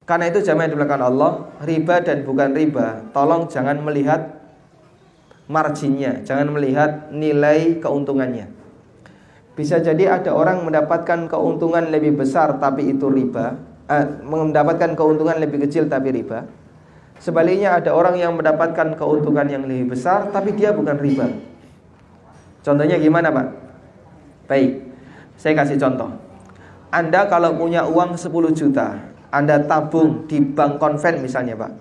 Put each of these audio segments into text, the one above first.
Karena itu jamaah yang dimuliakan Allah, riba dan bukan riba, tolong jangan melihat marginnya, jangan melihat nilai keuntungannya. Bisa jadi ada orang mendapatkan keuntungan lebih besar tapi itu riba, mendapatkan keuntungan lebih kecil tapi riba. Sebaliknya ada orang yang mendapatkan keuntungan yang lebih besar tapi dia bukan riba. Contohnya gimana Pak? Baik, saya kasih contoh. Anda kalau punya uang 10 juta, Anda tabung di bank konven misalnya Pak,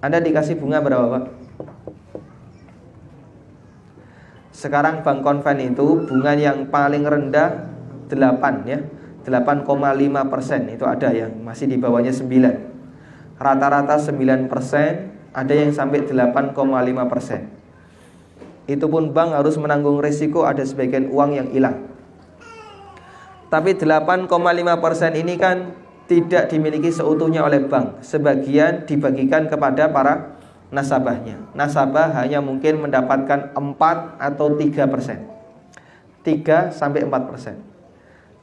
Anda dikasih bunga berapa Pak? Sekarang bank konven itu bunga yang paling rendah 8 ya, 8,5%. Itu ada yang masih di bawahnya 9. Rata-rata 9%, ada yang sampai 8,5%. Itu pun bank harus menanggung risiko ada sebagian uang yang hilang. Tapi 8,5% ini kan tidak dimiliki seutuhnya oleh bank. Sebagian dibagikan kepada para nasabahnya. Nasabah hanya mungkin mendapatkan 4 atau 3%. 3-4%.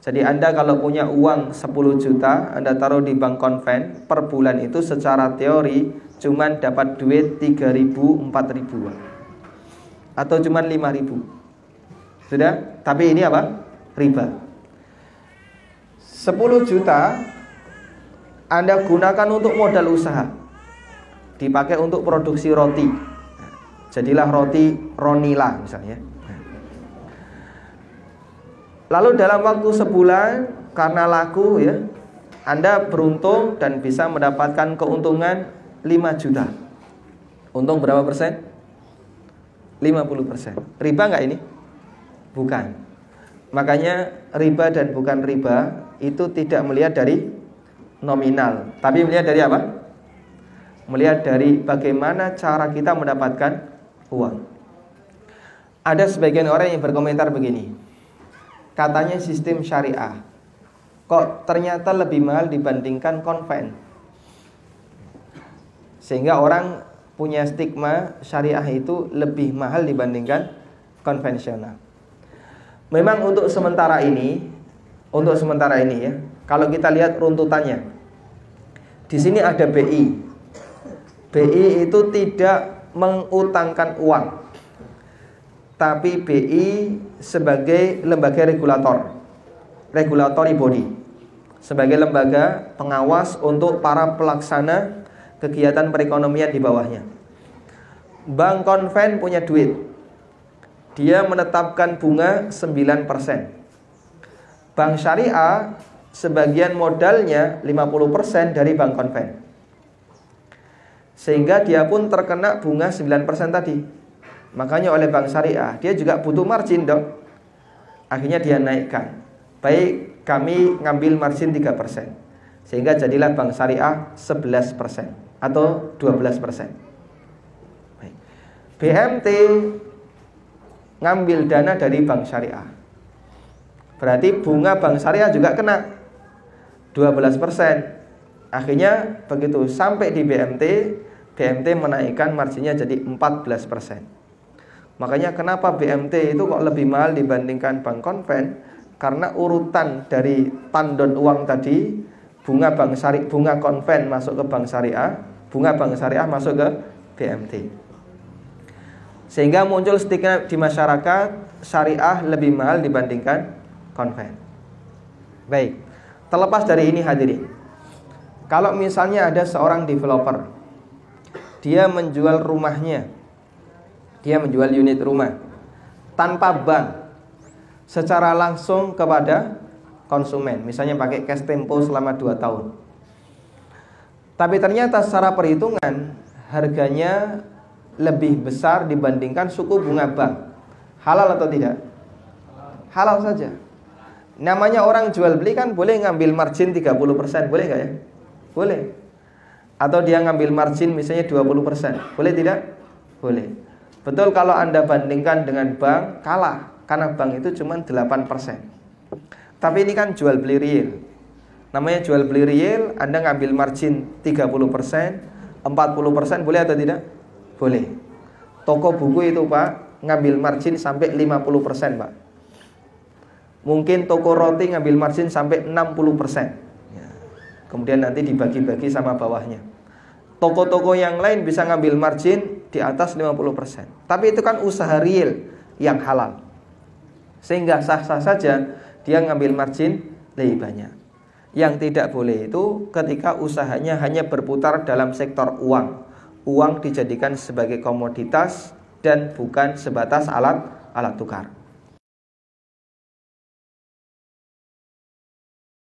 Jadi Anda kalau punya uang 10 juta, Anda taruh di bank konven, per bulan itu secara teori cuman dapat duit 3.000, 4.000 atau cuman 5.000. Sudah? Tapi ini apa? Riba. 10 juta Anda gunakan untuk modal usaha, dipakai untuk produksi roti. Jadilah roti Ronila misalnya. Lalu dalam waktu sebulan karena laku ya, Anda beruntung dan bisa mendapatkan keuntungan 5 juta. Untung berapa persen? 50%. Riba nggak ini? Bukan. Makanya riba dan bukan riba itu tidak melihat dari nominal, tapi melihat dari apa? Melihat dari bagaimana cara kita mendapatkan uang. Ada sebagian orang yang berkomentar begini, katanya sistem syariah kok ternyata lebih mahal dibandingkan konven, sehingga orang punya stigma syariah itu lebih mahal dibandingkan konvensional. Memang untuk sementara ini ya, kalau kita lihat runtutannya, di sini ada BI. BI itu tidak mengutangkan uang, tapi BI sebagai lembaga regulatory body, sebagai lembaga pengawas untuk para pelaksana kegiatan perekonomian di bawahnya. Bank konven punya duit, dia menetapkan bunga 9%. Bank syariah sebagian modalnya 50% dari bank konven, sehingga dia pun terkena bunga 9% tadi. Makanya oleh bank syariah dia juga butuh margin dong. Akhirnya dia naikkan. Baik, kami ngambil margin 3%, sehingga jadilah bank syariah 11% atau 12%. Baik. BMT ngambil dana dari bank syariah, berarti bunga bank syariah juga kena 12%. Akhirnya begitu sampai di BMT, BMT menaikkan marginnya jadi 14%. Makanya kenapa BMT itu kok lebih mahal dibandingkan bank konven? Karena urutan dari tandon uang tadi, bunga bank syariah, bunga konven masuk ke bank syariah, bunga bank syariah masuk ke BMT. Sehingga muncul stigma di masyarakat, syariah lebih mahal dibandingkan konven. Baik, terlepas dari ini hadirin, kalau misalnya ada seorang developer, dia menjual rumahnya, dia menjual unit rumah tanpa bank, secara langsung kepada konsumen, misalnya pakai cash tempo selama 2 tahun. Tapi ternyata secara perhitungan harganya lebih besar dibandingkan suku bunga bank. Halal atau tidak? Halal saja. Namanya orang jual beli kan boleh ngambil margin 30%, boleh nggak ya? Boleh. Atau dia ngambil margin misalnya 20%, boleh tidak? Boleh. Betul kalau Anda bandingkan dengan bank, kalah, karena bank itu cuma 8%. Tapi ini kan jual beli real. Namanya jual beli real, Anda ngambil margin 30%, 40%, boleh atau tidak? Boleh. Toko buku itu Pak, ngambil margin sampai 50% Pak. Mungkin toko roti ngambil margin sampai 60%. kemudian nanti dibagi-bagi sama bawahnya. Toko-toko yang lain bisa ngambil margin di atas 50%. Tapi itu kan usaha real yang halal, sehingga sah-sah saja dia ngambil margin lebih banyak. Yang tidak boleh itu ketika usahanya hanya berputar dalam sektor uang. Uang dijadikan sebagai komoditas dan bukan sebatas alat tukar.